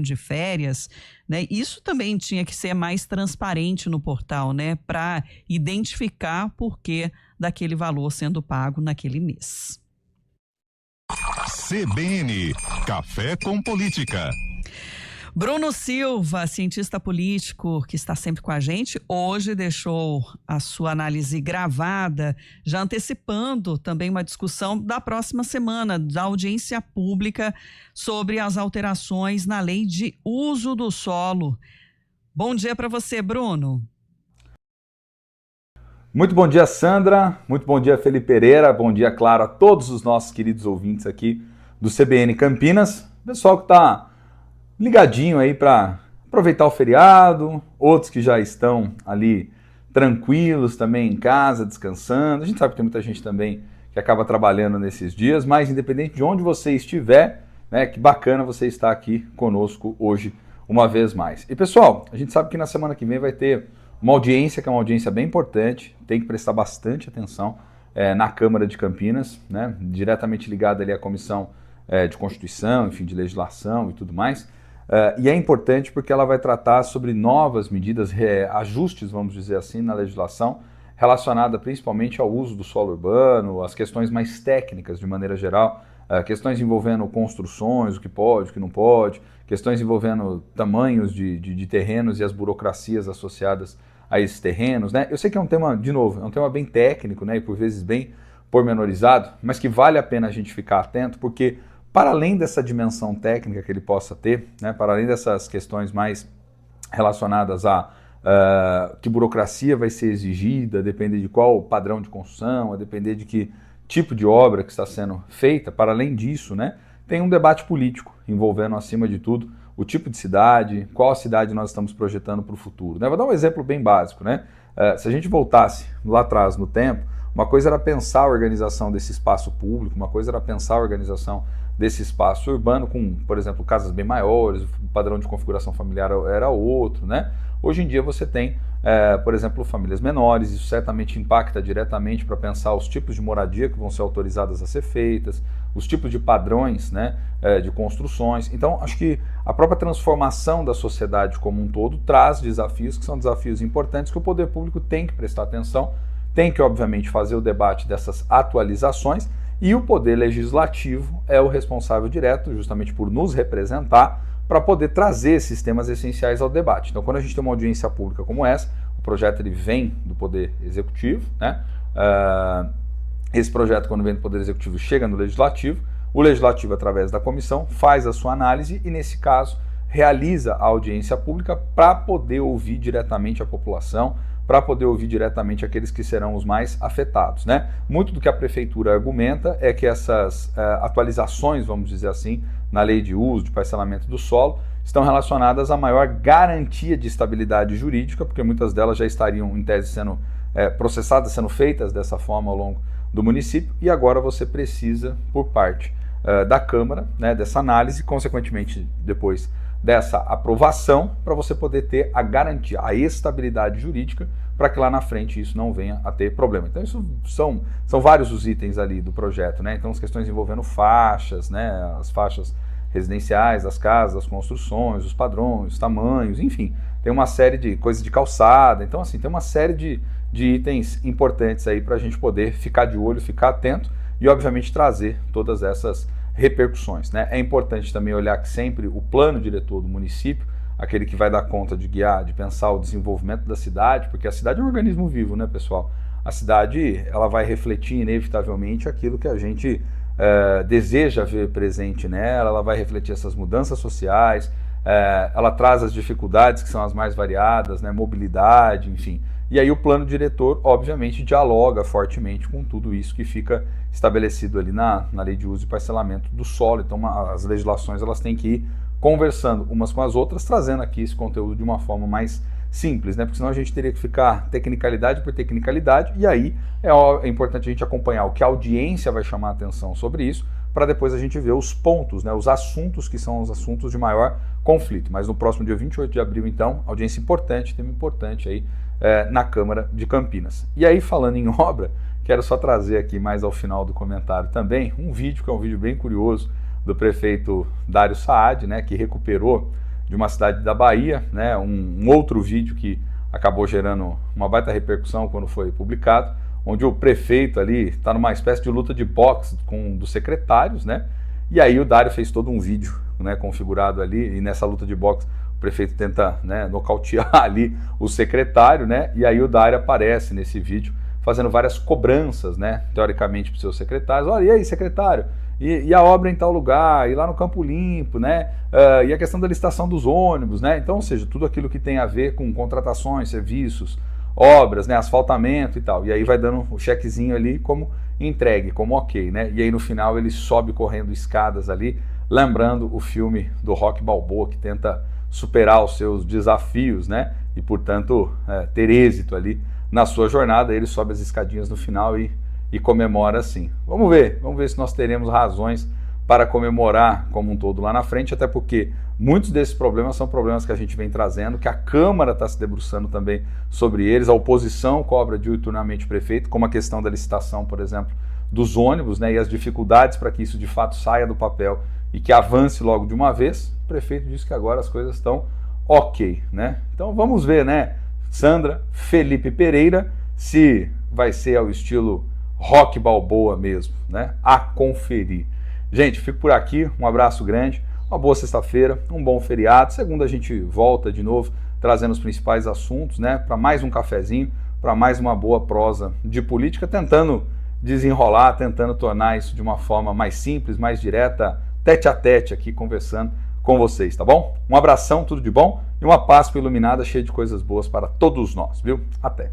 de férias, né? Isso também tinha que ser mais transparente no portal, né? Para identificar o porquê daquele valor sendo pago naquele mês. CBN, Café com Política. Bruno Silva, cientista político que está sempre com a gente, hoje deixou a sua análise gravada, já antecipando também uma discussão da próxima semana, da audiência pública sobre as alterações na lei de uso do solo. Bom dia para você, Bruno. Muito bom dia, Sandra. Muito bom dia, Felipe Pereira. Bom dia, claro, a todos os nossos queridos ouvintes aqui do CBN Campinas. Pessoal que está ligadinho aí para aproveitar o feriado, outros que já estão ali tranquilos também em casa, descansando. A gente sabe que tem muita gente também que acaba trabalhando nesses dias, mas independente de onde você estiver, né, que bacana você estar aqui conosco hoje uma vez mais. E pessoal, a gente sabe que na semana que vem vai ter uma audiência, que é uma audiência bem importante, tem que prestar bastante atenção na Câmara de Campinas, né, diretamente ligada ali à Comissão de Constituição, enfim, de Legislação e tudo mais. E é importante porque ela vai tratar sobre novas medidas, ajustes, vamos dizer assim, na legislação, relacionada principalmente ao uso do solo urbano, as questões mais técnicas de maneira geral, questões envolvendo construções, o que pode, o que não pode, questões envolvendo tamanhos de terrenos e as burocracias associadas a esses terrenos, né? Eu sei que é um tema, de novo, é um tema bem técnico, né, e por vezes bem pormenorizado, mas que vale a pena a gente ficar atento, porque para além dessa dimensão técnica que ele possa ter, né, para além dessas questões mais relacionadas a que burocracia vai ser exigida, a depender de qual padrão de construção, a depender de que tipo de obra que está sendo feita, para além disso, né, tem um debate político envolvendo, acima de tudo, o tipo de cidade, qual cidade nós estamos projetando para o futuro. Né? Vou dar um exemplo bem básico. Né? Se a gente voltasse lá atrás no tempo, uma coisa era pensar a organização desse espaço público, uma coisa era pensar a organização desse espaço urbano com, por exemplo, casas bem maiores, o padrão de configuração familiar era outro, né? Hoje em dia você tem, por exemplo, famílias menores, isso certamente impacta diretamente para pensar os tipos de moradia que vão ser autorizadas a ser feitas, os tipos de padrões, né, de construções. Então, acho que a própria transformação da sociedade como um todo traz desafios que são desafios importantes que o poder público tem que prestar atenção, tem que, obviamente, fazer o debate dessas atualizações. E o Poder Legislativo é o responsável direto, justamente por nos representar, para poder trazer esses temas essenciais ao debate. Então, quando a gente tem uma audiência pública como essa, o projeto ele vem do Poder Executivo, né? Esse projeto, quando vem do Poder Executivo, chega no Legislativo, o Legislativo, através da comissão, faz a sua análise e, nesse caso, realiza a audiência pública para poder ouvir diretamente a população, para poder ouvir diretamente aqueles que serão os mais afetados. Né? Muito do que a Prefeitura argumenta é que essas atualizações, vamos dizer assim, na lei de uso, de parcelamento do solo, estão relacionadas à maior garantia de estabilidade jurídica, porque muitas delas já estariam, em tese, sendo processadas, sendo feitas dessa forma ao longo do município, e agora você precisa, por parte da Câmara, né, dessa análise, consequentemente, depois dessa aprovação, para você poder ter a garantia, a estabilidade jurídica, para que lá na frente isso não venha a ter problema. Então isso são vários os itens ali do projeto, né? Então as questões envolvendo faixas, né? As faixas residenciais, as casas, as construções, os padrões, os tamanhos, enfim, tem uma série de coisas de calçada, então assim, tem uma série de itens importantes aí para a gente poder ficar de olho, ficar atento e obviamente trazer todas essas repercussões. Né? É importante também olhar que sempre o plano diretor do município, aquele que vai dar conta de guiar, de pensar o desenvolvimento da cidade, porque a cidade é um organismo vivo, né, pessoal? A cidade ela vai refletir inevitavelmente aquilo que a gente deseja ver presente nela, ela vai refletir essas mudanças sociais, ela traz as dificuldades que são as mais variadas, né, mobilidade, enfim. E aí o plano diretor, obviamente, dialoga fortemente com tudo isso que fica estabelecido ali na lei de uso e parcelamento do solo. Então as legislações elas têm que ir conversando umas com as outras, trazendo aqui esse conteúdo de uma forma mais simples, né? Porque senão a gente teria que ficar tecnicalidade por tecnicalidade, e aí é importante a gente acompanhar o que a audiência vai chamar a atenção sobre isso, para depois a gente ver os pontos, né, os assuntos que são os assuntos de maior conflito. Mas no próximo dia 28 de abril, então, audiência importante, tema importante aí na Câmara de Campinas. E aí, falando em obra, quero só trazer aqui mais ao final do comentário também um vídeo, que é um vídeo bem curioso, do prefeito Dário Saad, né, que recuperou de uma cidade da Bahia, né? Um outro vídeo que acabou gerando uma baita repercussão quando foi publicado, onde o prefeito ali está numa espécie de luta de boxe com dos secretários, né? E aí o Dário fez todo um vídeo, né, configurado ali, e nessa luta de boxe o prefeito tenta, né, nocautear ali o secretário, né? E aí o Dário aparece nesse vídeo fazendo várias cobranças, né, teoricamente para os seus secretários. Olha, e aí, secretário? E a obra em tal lugar, e lá no Campo Limpo, né? E a questão da licitação dos ônibus, né? Então, ou seja, tudo aquilo que tem a ver com contratações, serviços, obras, né? Asfaltamento e tal. E aí vai dando o chequezinho ali como entregue, como ok, né? E aí no final ele sobe correndo escadas ali, lembrando o filme do Rocky Balboa, que tenta superar os seus desafios, né? E portanto ter êxito ali na sua jornada. Ele sobe as escadinhas no final e comemora assim. Vamos ver se nós teremos razões para comemorar como um todo lá na frente, até porque muitos desses problemas são problemas que a gente vem trazendo, que a Câmara está se debruçando também sobre eles, a oposição cobra diuturnamente o prefeito, como a questão da licitação, por exemplo, dos ônibus, né, e as dificuldades para que isso de fato saia do papel e que avance logo de uma vez. O prefeito disse que agora as coisas estão ok, né? Então vamos ver, né, Sandra, Felipe Pereira, se vai ser ao estilo Rocky Balboa mesmo, né? A conferir. Gente, fico por aqui, um abraço grande, uma boa sexta-feira, um bom feriado. Segunda a gente volta de novo, trazendo os principais assuntos, né? Para mais um cafezinho, para mais uma boa prosa de política, tentando desenrolar, tentando tornar isso de uma forma mais simples, mais direta, tete a tete aqui, conversando com vocês, tá bom? Um abração, tudo de bom e uma Páscoa iluminada, cheia de coisas boas para todos nós, viu? Até!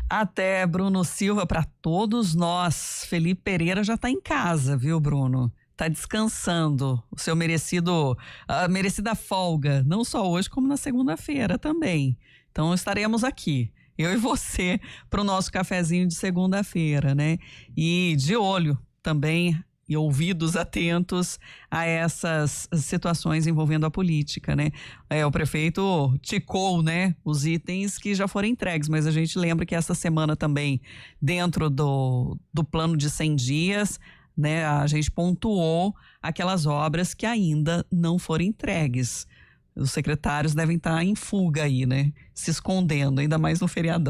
Até, Bruno Silva, para todos nós. Felipe Pereira já está em casa, viu, Bruno? Está descansando o seu merecida folga, não só hoje, como na segunda-feira também. Então estaremos aqui, eu e você, para o nosso cafezinho de segunda-feira, né? E de olho também e ouvidos atentos a essas situações envolvendo a política, né? O prefeito ticou, né, os itens que já foram entregues, mas a gente lembra que essa semana também, dentro do plano de 100 dias, né, a gente pontuou aquelas obras que ainda não foram entregues. Os secretários devem estar em fuga aí, né, se escondendo, ainda mais no feriadão.